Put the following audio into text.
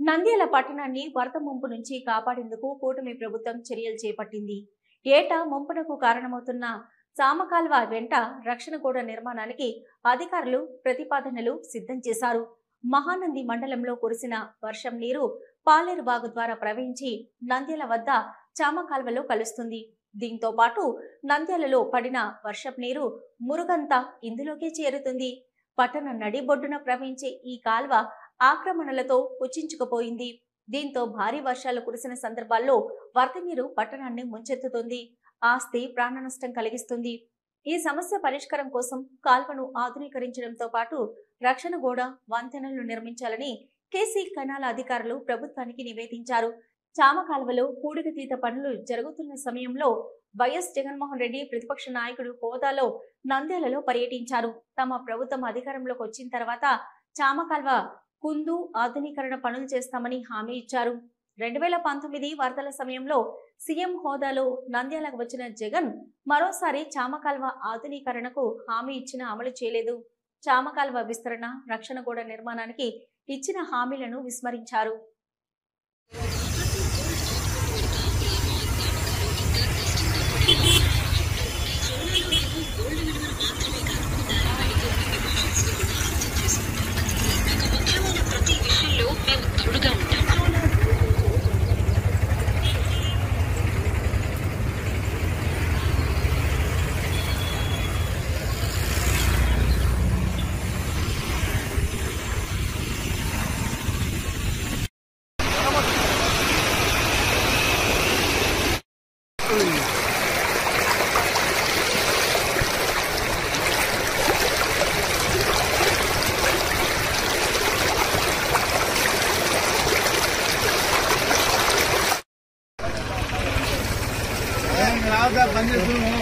నంద్యాల పట్టణాన్ని వరద ముంపు నుంచి కాపాడేందుకు కూటమి ప్రభుత్వం చర్యలు చేపట్టింది. ఏటా ముంపునకు కారణమవుతున్న చామకాల్వ వెంట రక్షణ గోడ నిర్మాణానికి అధికారులు ప్రతిపాదనలు సిద్ధం చేశారు. మహానంది మండలంలో కురిసిన వర్షం నీరు పాలేరు వాగు ద్వారా ప్రవహించి నంద్యాల వద్ద చామకాల్వలో కలుస్తుంది. దీంతో పాటు నంద్యాలలో పడిన వర్షపు నీరు మురుగంతా ఇందులోకే చేరుతుంది. పట్టణ నడిబొడ్డున ప్రవహించే ఈ కాల్వ ఆక్రమణలతో కుచించుకుపోయింది. దీంతో భారీ వర్షాలు కురిసిన సందర్భాల్లో వరద నీరు పట్టణాన్ని ముంచెత్తుతుంది, ఆస్తి ప్రాణ నష్టం కలిగిస్తుంది. ఈ సమస్య పరిష్కారం కోసం కాల్వను ఆధునీకరించడంతో పాటు రక్షణ గోడ, వంతెనలు నిర్మించాలని కేసీ కెనాల అధికారులు ప్రభుత్వానికి నివేదించారు. చామకాల్వలో పూడికతీత పనులు జరుగుతున్న సమయంలో వైఎస్ జగన్మోహన్ రెడ్డి ప్రతిపక్ష నాయకుడు హోదాలో నంద్యాలలో పర్యటించారు. తమ ప్రభుత్వం అధికారంలోకి వచ్చిన తర్వాత చామకాల్వ కుందు ఆధునీకరణ పనులు చేస్తామని హామీ ఇచ్చారు. 2019 వరదల సమయంలో సీఎం హోదాలో నంద్యాలకు వచ్చిన జగన్ మరోసారి చామకాల్వ ఆధునీకరణకు హామీ ఇచ్చినా అమలు చేయలేదు. చామకాల్వ విస్తరణ, రక్షణ గోడ నిర్మాణానికి ఇచ్చిన హామీలను విస్మరించారు. పని చేస్తున్నాము.